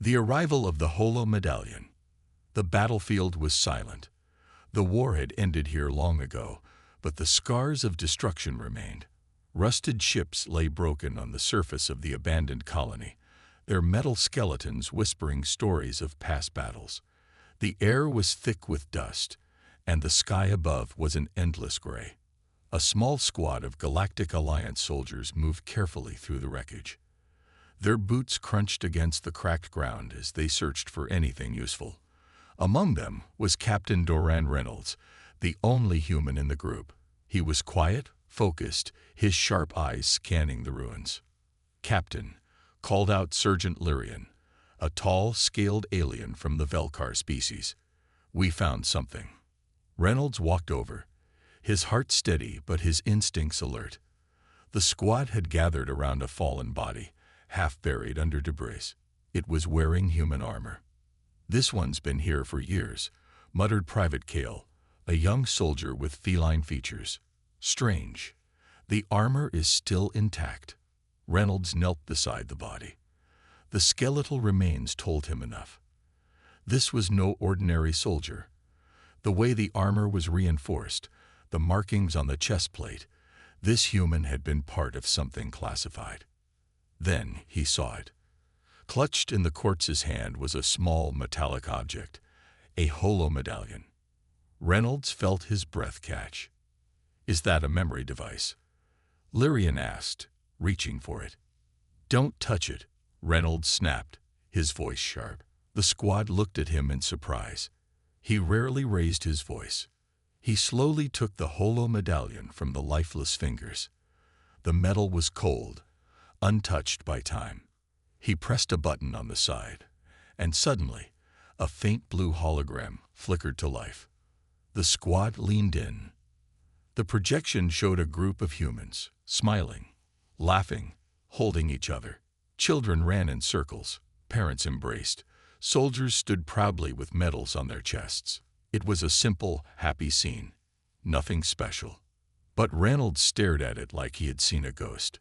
The arrival of the Holo-Medallion. The battlefield was silent. The war had ended here long ago, but the scars of destruction remained. Rusted ships lay broken on the surface of the abandoned colony, their metal skeletons whispering stories of past battles. The air was thick with dust, and the sky above was an endless gray. A small squad of Galactic Alliance soldiers moved carefully through the wreckage. Their boots crunched against the cracked ground as they searched for anything useful. Among them was Captain Doran Reynolds, the only human in the group. He was quiet, focused, his sharp eyes scanning the ruins. "Captain," called out Sergeant Lyrian, a tall, scaled alien from the Velkar species. "We found something." Reynolds walked over, his heart steady but his instincts alert. The squad had gathered around a fallen body, half buried under debris. It was wearing human armor. "This one's been here for years," muttered Private Kale, a young soldier with feline features. "Strange. The armor is still intact." Reynolds knelt beside the body. The skeletal remains told him enough. This was no ordinary soldier. The way the armor was reinforced, the markings on the chest plate, this human had been part of something classified. Then he saw it. Clutched in the corpse's hand was a small metallic object, a Holo-Medallion. Reynolds felt his breath catch. "Is that a memory device?" Lyrian asked, reaching for it. "Don't touch it," Reynolds snapped, his voice sharp. The squad looked at him in surprise. He rarely raised his voice. He slowly took the Holo-Medallion from the lifeless fingers. The metal was cold, untouched by time. He pressed a button on the side, and suddenly, a faint blue hologram flickered to life. The squad leaned in. The projection showed a group of humans, smiling, laughing, holding each other. Children ran in circles, parents embraced, soldiers stood proudly with medals on their chests. It was a simple, happy scene, nothing special. But Reynolds stared at it like he had seen a ghost.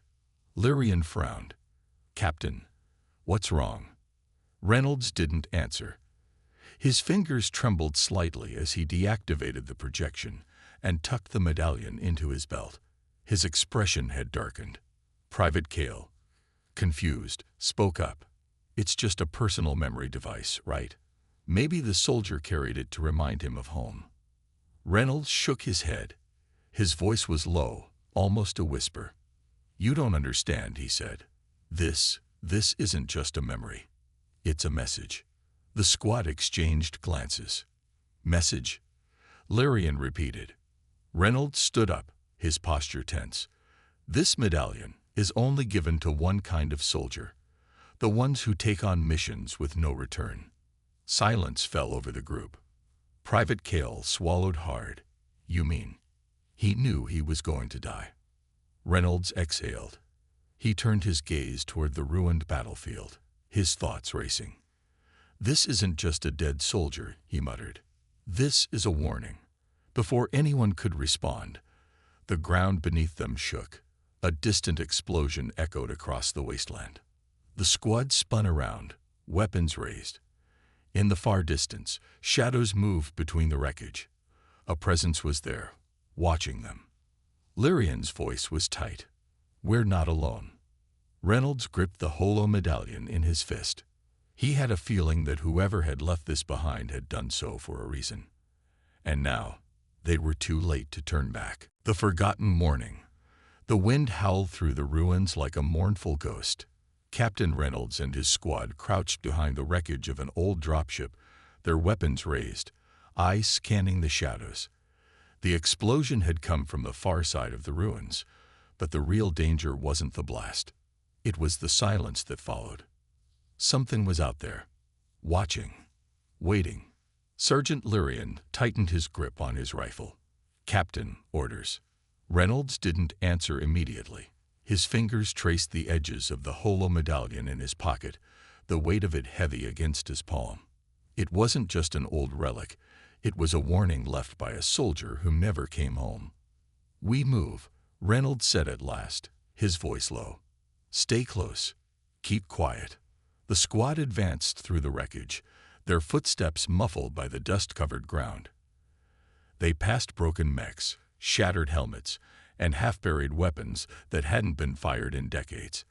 Lyrian frowned. "Captain, what's wrong?" Reynolds didn't answer. His fingers trembled slightly as he deactivated the projection and tucked the medallion into his belt. His expression had darkened. Private Kale, confused, spoke up. "It's just a personal memory device, right? Maybe the soldier carried it to remind him of home." Reynolds shook his head. His voice was low, almost a whisper. "You don't understand," he said. This isn't just a memory. It's a message." The squad exchanged glances. "Message?" Lyrian repeated. Reynolds stood up, his posture tense. "This medallion is only given to one kind of soldier, the ones who take on missions with no return." Silence fell over the group. Private Kale swallowed hard. "You mean?" He knew he was going to die. Reynolds exhaled. He turned his gaze toward the ruined battlefield, his thoughts racing. "This isn't just a dead soldier," he muttered. "This is a warning." Before anyone could respond, the ground beneath them shook. A distant explosion echoed across the wasteland. The squad spun around, weapons raised. In the far distance, shadows moved between the wreckage. A presence was there, watching them. Lyrian's voice was tight. "We're not alone." Reynolds gripped the Holo-Medallion in his fist. He had a feeling that whoever had left this behind had done so for a reason. And now, they were too late to turn back. The forgotten morning. The wind howled through the ruins like a mournful ghost. Captain Reynolds and his squad crouched behind the wreckage of an old dropship, their weapons raised, eyes scanning the shadows. The explosion had come from the far side of the ruins, but the real danger wasn't the blast. It was the silence that followed. Something was out there, watching, waiting. Sergeant Lyrian tightened his grip on his rifle. "Captain, orders." Reynolds didn't answer immediately. His fingers traced the edges of the Holo-Medallion in his pocket, the weight of it heavy against his palm. It wasn't just an old relic. It was a warning left by a soldier who never came home. "We move," Reynolds said at last, his voice low. "Stay close. Keep quiet." The squad advanced through the wreckage, their footsteps muffled by the dust-covered ground. They passed broken mechs, shattered helmets, and half-buried weapons that hadn't been fired in decades.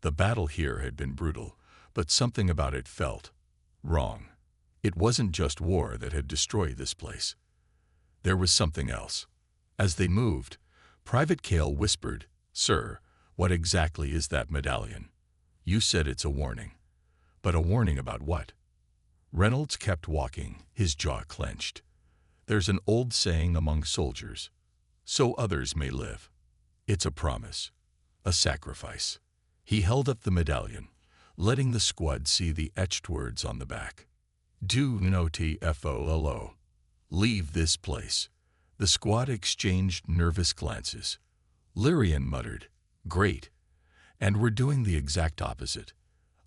The battle here had been brutal, but something about it felt wrong. It wasn't just war that had destroyed this place. There was something else. As they moved, Private Cale whispered, "Sir, what exactly is that medallion? You said it's a warning. But a warning about what?" Reynolds kept walking, his jaw clenched. "There's an old saying among soldiers, so others may live. It's a promise, a sacrifice." He held up the medallion, letting the squad see the etched words on the back. "Do no TFOLO. Leave this place." The squad exchanged nervous glances. Lyrian muttered, "Great." And we're doing the exact opposite.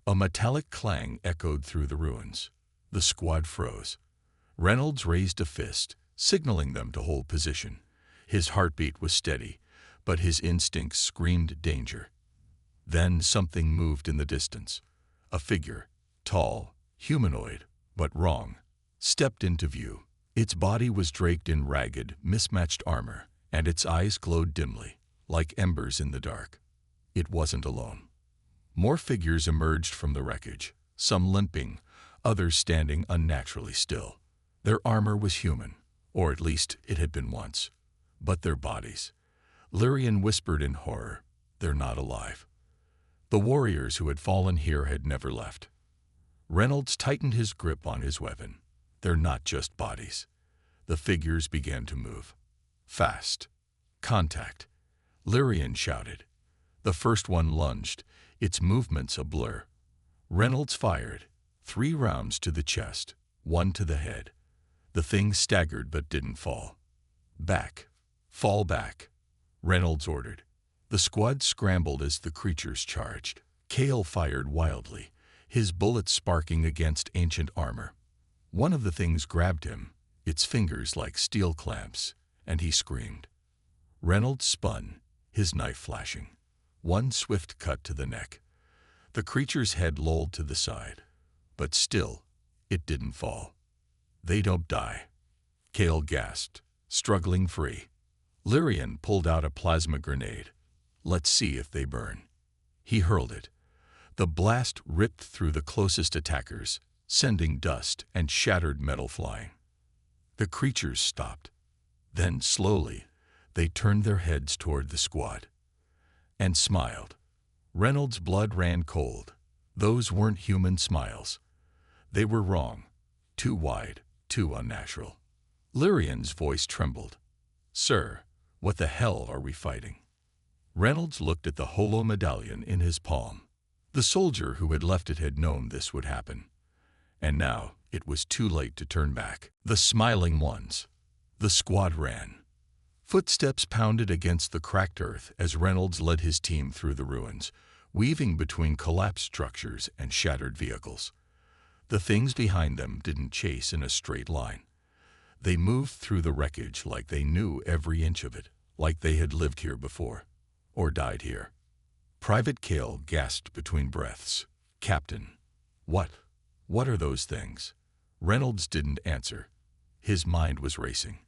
A metallic clang echoed through the ruins. The squad froze. Reynolds raised a fist, signaling them to hold position. His heartbeat was steady, but his instincts screamed danger. Then something moved in the distance. A figure, tall, humanoid, but wrong, stepped into view. Its body was draped in ragged, mismatched armor, and its eyes glowed dimly, like embers in the dark. It wasn't alone. More figures emerged from the wreckage, some limping, others standing unnaturally still. Their armor was human, or at least it had been once. But their bodies. Lyrian whispered in horror, "They're not alive." The warriors who had fallen here had never left. Reynolds tightened his grip on his weapon. "They're not just bodies." The figures began to move. Fast. "Contact!" Lyrian shouted. The first one lunged, its movements a blur. Reynolds fired, 3 rounds to the chest, 1 to the head. The thing staggered but didn't fall. "Back. Fall back," Reynolds ordered. The squad scrambled as the creatures charged. Cale fired wildly, his bullets sparking against ancient armor. One of the things grabbed him, its fingers like steel clamps, and he screamed. Reynolds spun, his knife flashing. One swift cut to the neck. The creature's head lolled to the side, but still, it didn't fall. "They don't die," Cale gasped, struggling free. Lyrian pulled out a plasma grenade. "Let's see if they burn." He hurled it. The blast ripped through the closest attackers, sending dust and shattered metal flying. The creatures stopped. Then, slowly, they turned their heads toward the squad. And smiled. Reynolds' blood ran cold. Those weren't human smiles. They were wrong. Too wide, too unnatural. Lyrian's voice trembled. "Sir, what the hell are we fighting?" Reynolds looked at the Holo-Medallion in his palm. The soldier who had left it had known this would happen. And now it was too late to turn back. The smiling ones. The squad ran. Footsteps pounded against the cracked earth as Reynolds led his team through the ruins, weaving between collapsed structures and shattered vehicles. The things behind them didn't chase in a straight line. They moved through the wreckage like they knew every inch of it, like they had lived here before, or died here. Private Cale gasped between breaths. "Captain, what are those things?" Reynolds didn't answer. His mind was racing.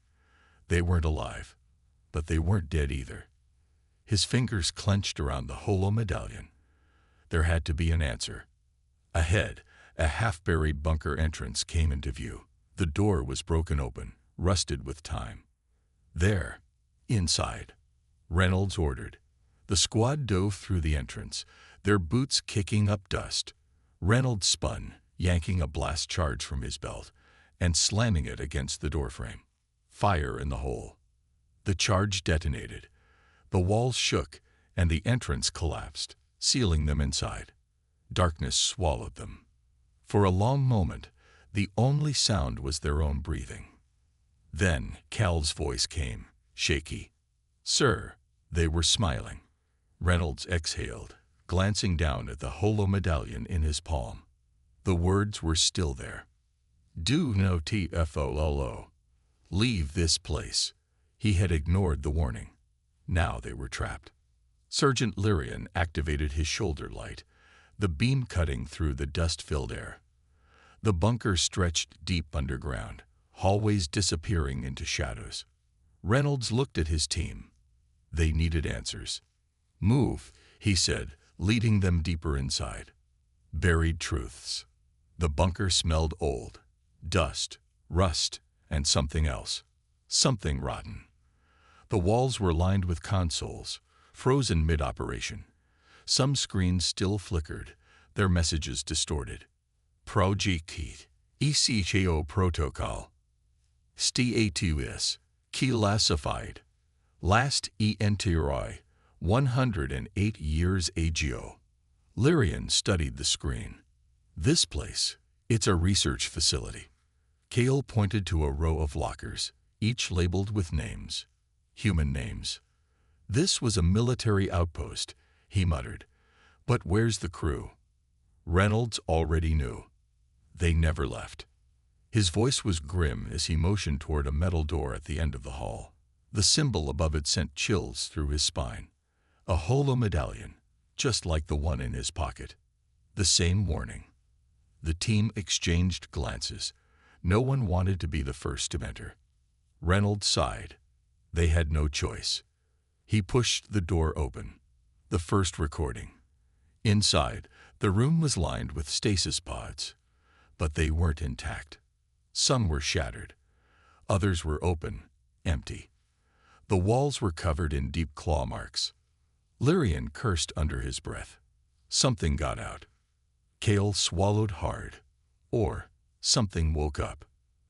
They weren't alive, but they weren't dead either. His fingers clenched around the Holo-Medallion. There had to be an answer. Ahead, a half-buried bunker entrance came into view. The door was broken open, rusted with time. "There, inside," Reynolds ordered. The squad dove through the entrance, their boots kicking up dust. Reynolds spun, yanking a blast charge from his belt and slamming it against the doorframe. Fire in the hole. The charge detonated. The walls shook, and the entrance collapsed, sealing them inside. Darkness swallowed them. For a long moment, the only sound was their own breathing. Then Cal's voice came, shaky. "Sir." They were smiling. Reynolds exhaled, glancing down at the Holo-Medallion in his palm. The words were still there. "Do no TFOLO. Leave this place." He had ignored the warning. Now they were trapped. Sergeant Lyrian activated his shoulder light. the beam cutting through the dust-filled air. The bunker stretched deep underground, hallways disappearing into shadows. Reynolds looked at his team. They needed answers. "Move," he said, leading them deeper inside. Buried truths. The bunker smelled old. Dust, rust, and something else. Something rotten. The walls were lined with consoles, frozen mid-operation. Some screens still flickered, their messages distorted. Project ECHO protocol. Status classified. Last entry 108 years ago. Lyrian studied the screen. "This place, it's a research facility." Cale pointed to a row of lockers, each labeled with names. Human names. "This was a military outpost," he muttered. "But where's the crew?" Reynolds already knew. They never left. His voice was grim as he motioned toward a metal door at the end of the hall. The symbol above it sent chills through his spine. A Holo-Medallion, just like the one in his pocket. The same warning. The team exchanged glances. No one wanted to be the first to enter. Reynolds sighed. They had no choice. He pushed the door open. The first recording. Inside, the room was lined with stasis pods. But they weren't intact. Some were shattered. Others were open, empty. The walls were covered in deep claw marks. Lyrian cursed under his breath. Something got out. Cale swallowed hard. Or something woke up.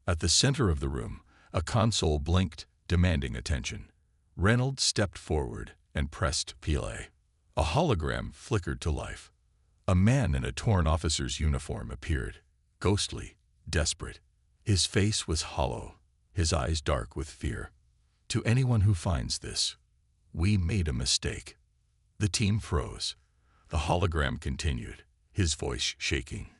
At the center of the room, a console blinked, demanding attention. Reynolds stepped forward and pressed play. A hologram flickered to life. A man in a torn officer's uniform appeared, ghostly, desperate. His face was hollow, his eyes dark with fear. "To anyone who finds this, we made a mistake." The team froze. The hologram continued, his voice shaking.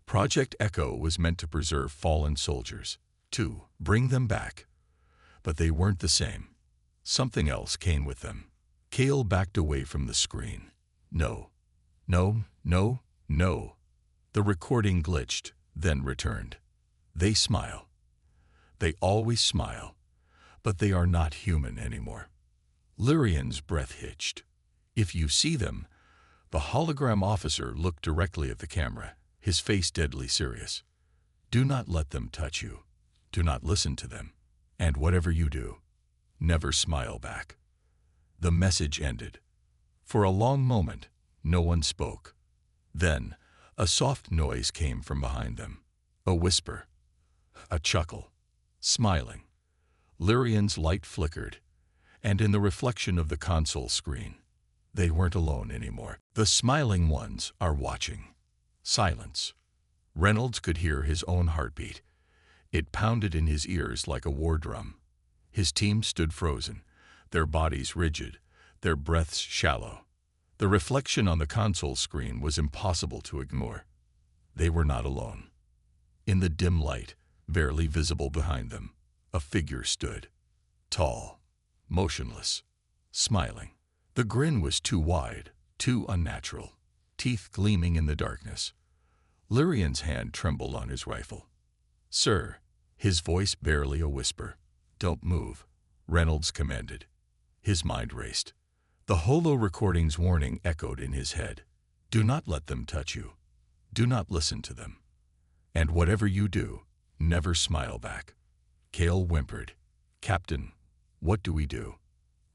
Project Echo was meant to preserve fallen soldiers, to bring them back. But they weren't the same. Something else came with them. Cale backed away from the screen. No. No, no, no. The recording glitched, then returned. They smile. They always smile. But they are not human anymore. Lyrian's breath hitched. "If you see them," the hologram officer looked directly at the camera, his face deadly serious. "Do not let them touch you. Do not listen to them. And whatever you do, never smile back." The message ended. For a long moment, no one spoke. Then, a soft noise came from behind them. A whisper. A chuckle. Smiling. Lyrian's light flickered, and in the reflection of the console screen, they weren't alone anymore. The smiling ones are watching. Silence. Reynolds could hear his own heartbeat. It pounded in his ears like a war drum. His team stood frozen, their bodies rigid, their breaths shallow. The reflection on the console screen was impossible to ignore. They were not alone. In the dim light, barely visible behind them, a figure stood. Tall, motionless, smiling. The grin was too wide, too unnatural, teeth gleaming in the darkness. Lyrian's hand trembled on his rifle. "Sir," his voice barely a whisper. "Don't move," Reynolds commanded. His mind raced. The holo recording's warning echoed in his head. "Do not let them touch you. Do not listen to them. And whatever you do, never smile back." Cale whimpered. "Captain, what do we do?"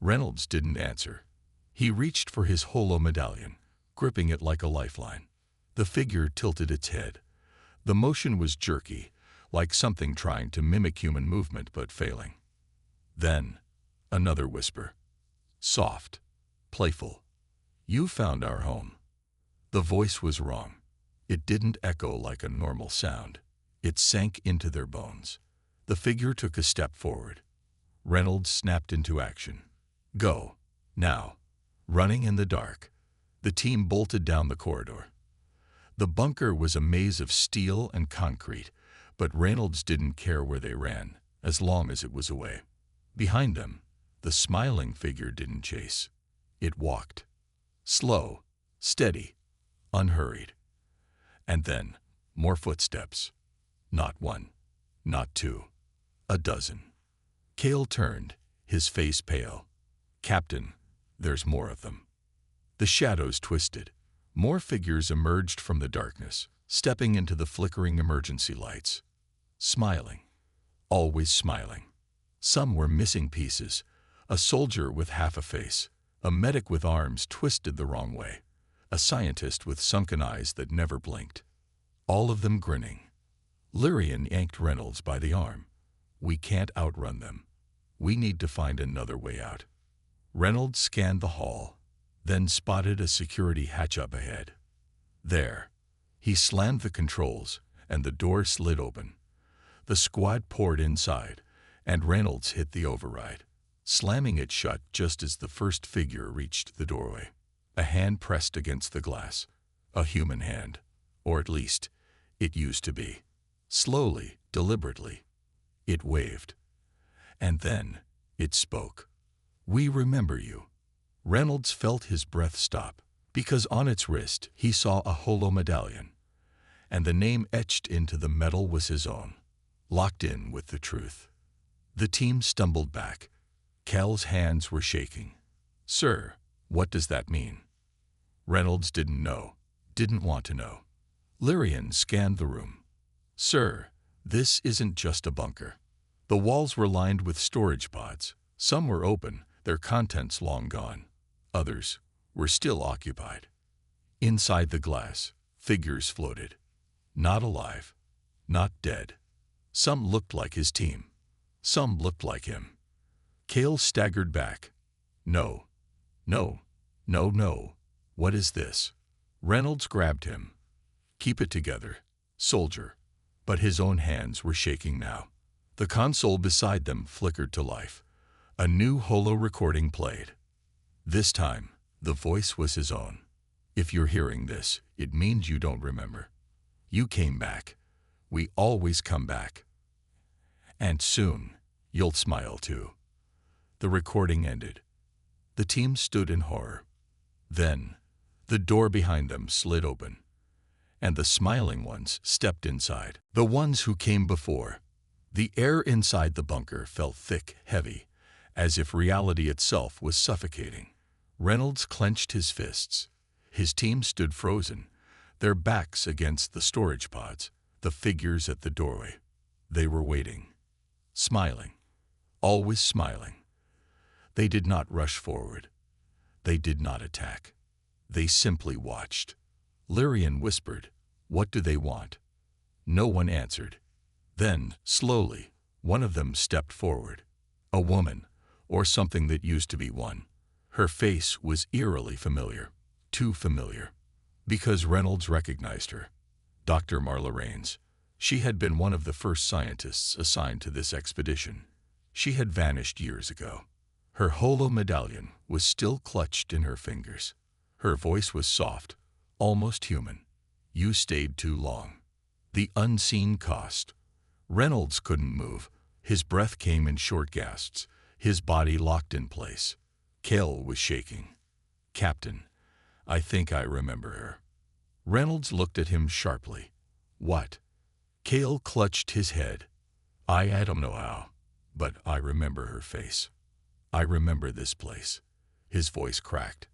Reynolds didn't answer. He reached for his Holo-Medallion, gripping it like a lifeline. The figure tilted its head. The motion was jerky, like something trying to mimic human movement but failing. Then, another whisper. Soft, playful. "You found our home." The voice was wrong. It didn't echo like a normal sound. It sank into their bones. The figure took a step forward. Reynolds snapped into action. "Go. Now." Running in the dark, the team bolted down the corridor. The bunker was a maze of steel and concrete, but Reynolds didn't care where they ran, as long as it was away. Behind them, the smiling figure didn't chase. It walked. Slow, steady, unhurried. And then, more footsteps. Not one, not two, a dozen. Cale turned, his face pale. "Captain, there's more of them." The shadows twisted. More figures emerged from the darkness, stepping into the flickering emergency lights. Smiling. Always smiling. Some were missing pieces. A soldier with half a face. A medic with arms twisted the wrong way. A scientist with sunken eyes that never blinked. All of them grinning. Lyrian yanked Reynolds by the arm. "We can't outrun them. We need to find another way out." Reynolds scanned the hall, then spotted a security hatch up ahead. There. He slammed the controls, and the door slid open. The squad poured inside, and Reynolds hit the override, slamming it shut just as the first figure reached the doorway. A hand pressed against the glass. A human hand. Or at least, it used to be. Slowly, deliberately. It waved. And then, it spoke. "We remember you." Reynolds felt his breath stop, because on its wrist he saw a Holo-Medallion, and the name etched into the metal was his own, locked in with the truth. The team stumbled back. Cal's hands were shaking. "Sir, what does that mean?" Reynolds didn't know, didn't want to know. Lyrian scanned the room. "Sir, this isn't just a bunker." The walls were lined with storage pods. Some were open, their contents long gone. Others were still occupied. Inside the glass, figures floated. Not alive, not dead. Some looked like his team. Some looked like him. Cale staggered back. "No, no, no, no. What is this?" Reynolds grabbed him. "Keep it together, soldier." But his own hands were shaking now. The console beside them flickered to life. A new holo recording played. This time, the voice was his own. "If you're hearing this, it means you don't remember. You came back. We always come back. And soon, you'll smile too." The recording ended. The team stood in horror. Then, the door behind them slid open, and the smiling ones stepped inside. The ones who came before. The air inside the bunker felt thick, heavy, as if reality itself was suffocating. Reynolds clenched his fists. His team stood frozen, their backs against the storage pods, the figures at the doorway. They were waiting, smiling, always smiling. They did not rush forward. They did not attack. They simply watched. Lyrian whispered, "What do they want?" No one answered. Then, slowly, one of them stepped forward. A woman, or something that used to be one. Her face was eerily familiar. Too familiar. Because Reynolds recognized her. Dr. Marla Raines. She had been one of the first scientists assigned to this expedition. She had vanished years ago. Her Holo-Medallion was still clutched in her fingers. Her voice was soft, almost human. "You stayed too long." The unseen cost. Reynolds couldn't move. His breath came in short gasps, his body locked in place. Cale was shaking. "Captain, I think I remember her." Reynolds looked at him sharply. "What?" Cale clutched his head. I don't know how, but I remember her face. I remember this place." His voice cracked.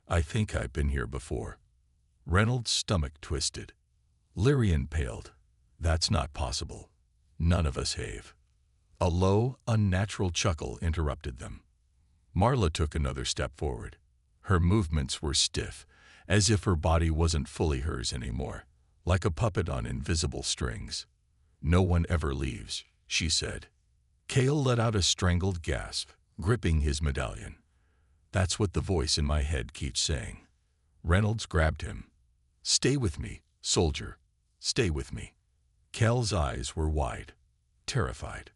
"I think I've been here before." Reynolds' stomach twisted. Lyrian paled. "That's not possible. None of us have." A low, unnatural chuckle interrupted them. Marla took another step forward. Her movements were stiff, as if her body wasn't fully hers anymore, like a puppet on invisible strings. "No one ever leaves," she said. Cale let out a strangled gasp, gripping his medallion. "That's what the voice in my head keeps saying." Reynolds grabbed him. "Stay with me, soldier. Stay with me." Cale's eyes were wide, terrified.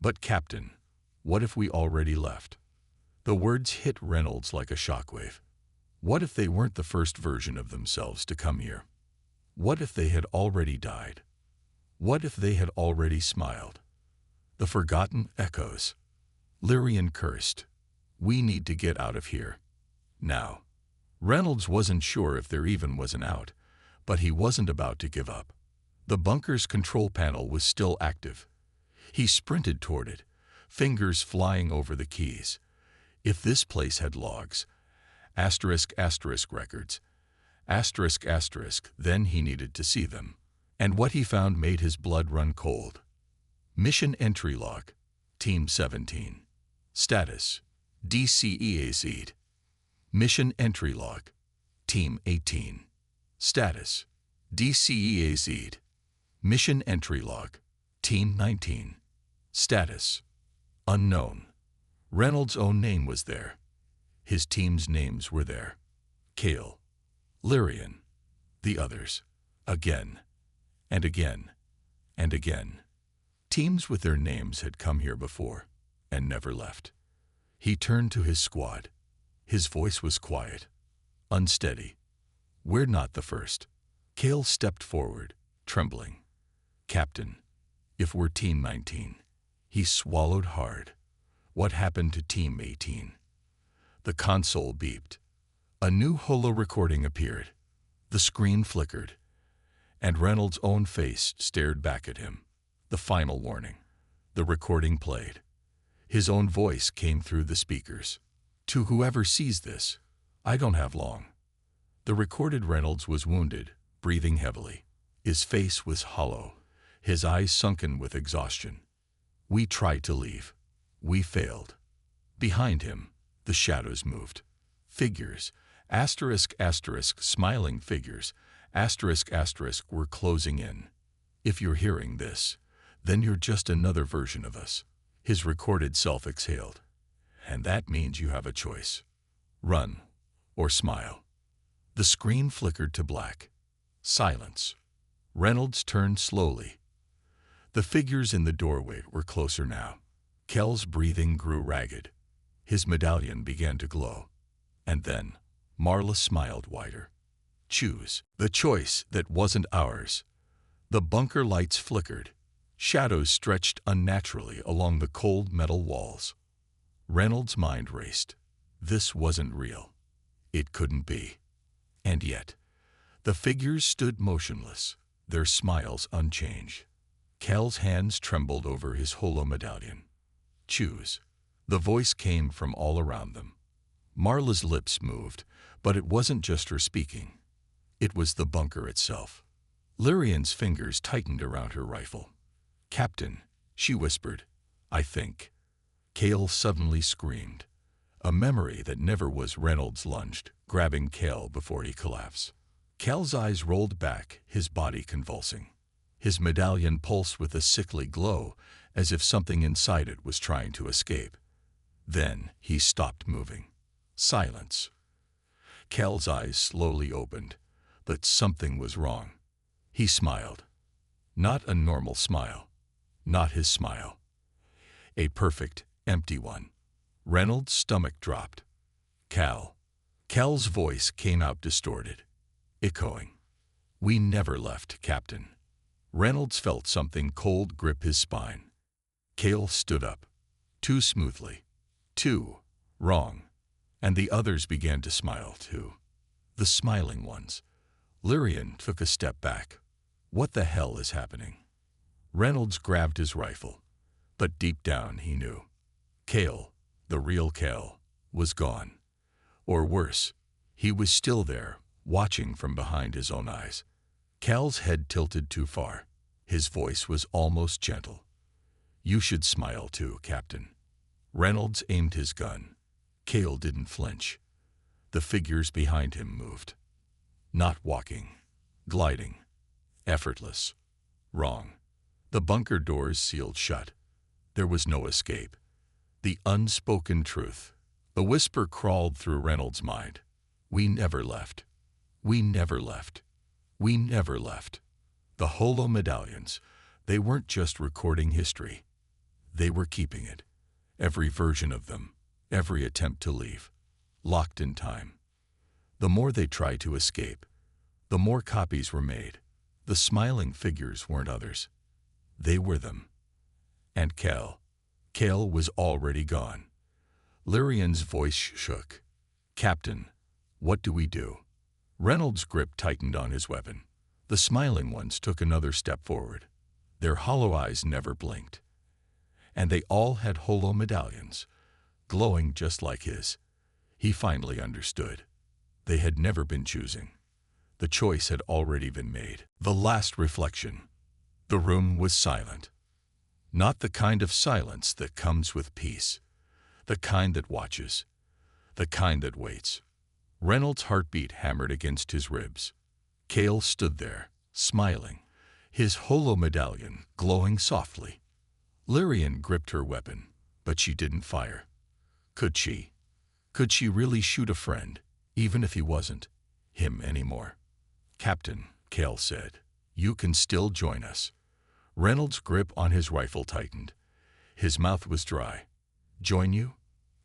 "But Captain, what if we already left?" The words hit Reynolds like a shockwave. What if they weren't the first version of themselves to come here? What if they had already died? What if they had already smiled? The forgotten echoes. Lyrian cursed. "We need to get out of here. Now." Reynolds wasn't sure if there even was an out, but he wasn't about to give up. The bunker's control panel was still active. He sprinted toward it, fingers flying over the keys. If this place had logs, records, then he needed to see them. And what he found made his blood run cold. Mission entry log, Team 17. Status, DCEAZ. Mission entry log, Team 18. Status, DCEAZ. Mission entry log, Team 19. Status, unknown. Reynolds' own name was there. His team's names were there. Kale, Lyrian, the others. Again, and again, and again. Teams with their names had come here before, and never left. He turned to his squad. His voice was quiet, unsteady. We're not the first. Kale stepped forward, trembling. Captain, if we're Team 19. He swallowed hard. What happened to Team 18? The console beeped. A new holo recording appeared. The screen flickered, and Reynolds' own face stared back at him. The final warning. The recording played. His own voice came through the speakers. To whoever sees this, I don't have long. The recorded Reynolds was wounded, breathing heavily. His face was hollow, his eyes sunken with exhaustion. We tried to leave. We failed. Behind him, the shadows moved. Figures, smiling figures, were closing in. If you're hearing this, then you're just another version of us. His recorded self exhaled. And that means you have a choice. Run or smile. The screen flickered to black. Silence. Reynolds turned slowly. The figures in the doorway were closer now. Kel's breathing grew ragged. His medallion began to glow. And then, Marla smiled wider. Choose. The choice that wasn't ours. The bunker lights flickered. Shadows stretched unnaturally along the cold metal walls. Reynolds' mind raced. This wasn't real. It couldn't be. And yet, the figures stood motionless, their smiles unchanged. Kel's hands trembled over his Holo-Medallion. Choose. The voice came from all around them. Marla's lips moved, but it wasn't just her speaking. It was the bunker itself. Lyrian's fingers tightened around her rifle. Captain, she whispered, I think. Kale suddenly screamed. A memory that never was. Reynolds lunged, grabbing Kale before he collapsed. Kale's eyes rolled back, his body convulsing. His medallion pulsed with a sickly glow, as if something inside it was trying to escape. Then he stopped moving. Silence. Kale's eyes slowly opened, but something was wrong. He smiled. Not a normal smile. Not his smile. A perfect, empty one. Reynolds' stomach dropped. Cal's voice came out distorted, echoing. We never left, Captain. Reynolds felt something cold grip his spine. Kale stood up. Too smoothly. Too wrong. And the others began to smile, too. The smiling ones. Lyrian took a step back. What the hell is happening? Reynolds grabbed his rifle. But deep down he knew. Kale, the real Kale, was gone. Or worse, he was still there, watching from behind his own eyes. Cal's head tilted too far. His voice was almost gentle. You should smile too, Captain. Reynolds aimed his gun. Kale didn't flinch. The figures behind him moved. Not walking. Gliding. Effortless. Wrong. The bunker doors sealed shut. There was no escape. The unspoken truth. A whisper crawled through Reynolds' mind. We never left. We never left. We never left. The Holo-Medallions, they weren't just recording history. They were keeping it. Every version of them, every attempt to leave, locked in time. The more they tried to escape, the more copies were made. The smiling figures weren't others. They were them. And Kale was already gone. Lyrian's voice shook. Captain, What do we do? Reynolds' grip tightened on his weapon. The smiling ones took another step forward. Their hollow eyes never blinked. And they all had holo-medallions, glowing just like his. He finally understood. They had never been choosing. The choice had already been made. The last reflection. The room was silent. Not the kind of silence that comes with peace. The kind that watches. The kind that waits. Reynolds' heartbeat hammered against his ribs. Cale stood there, smiling, his holo-medallion glowing softly. Lyrian gripped her weapon, but she didn't fire. Could she? Could she really shoot a friend, even if he wasn't him anymore? "Captain," Cale said, "you can still join us." Reynolds' grip on his rifle tightened. His mouth was dry. "Join you?"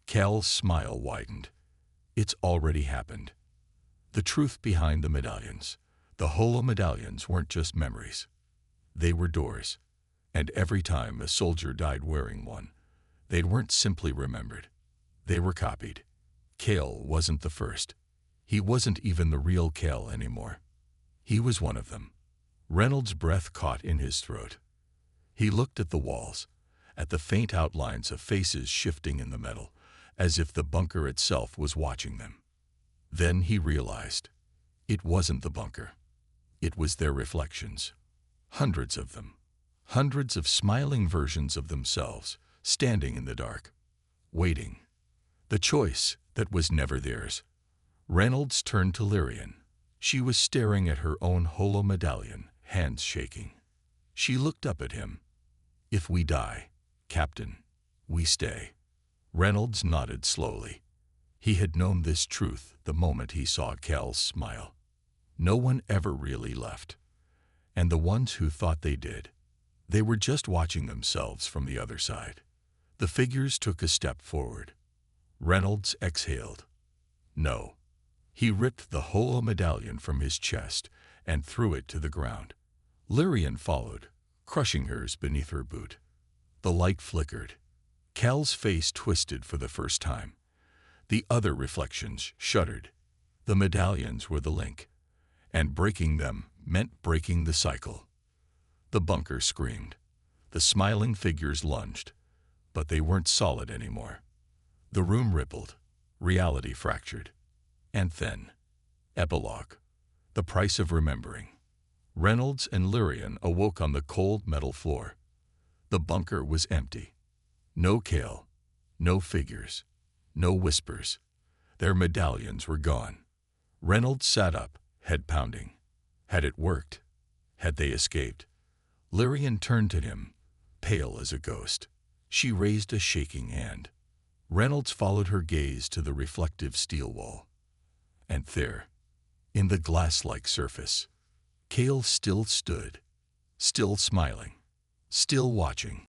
Cale's smile widened. It's already happened. The truth behind the medallions. The holo-medallions weren't just memories. They were doors. And every time a soldier died wearing one, they weren't simply remembered. They were copied. Cale wasn't the first. He wasn't even the real Cale anymore. He was one of them. Reynolds' breath caught in his throat. He looked at the walls, at the faint outlines of faces shifting in the metal, as if the bunker itself was watching them. Then he realized. It wasn't the bunker. It was their reflections. Hundreds of them. Hundreds of smiling versions of themselves, standing in the dark, waiting. The choice that was never theirs. Reynolds turned to Lyrian. She was staring at her own holo-medallion, hands shaking. She looked up at him. "If we die, Captain, we stay." Reynolds nodded slowly. He had known this truth the moment he saw Cale's smile. No one ever really left. And the ones who thought they did, they were just watching themselves from the other side. The figures took a step forward. Reynolds exhaled. No. He ripped the holo-medallion from his chest and threw it to the ground. Lyrian followed, crushing hers beneath her boot. The light flickered. Cale's face twisted for the first time. The other reflections shuddered. The medallions were the link, and breaking them meant breaking the cycle. The bunker screamed. The smiling figures lunged, but they weren't solid anymore. The room rippled. Reality fractured. And then, epilogue. The price of remembering. Reynolds and Lyrian awoke on the cold metal floor. The bunker was empty. No Cale, no figures, no whispers. Their medallions were gone. Reynolds sat up, head pounding. Had it worked? Had they escaped? Lyrian turned to him, pale as a ghost. She raised a shaking hand. Reynolds followed her gaze to the reflective steel wall. And there, in the glass-like surface, Cale still stood, still smiling, still watching.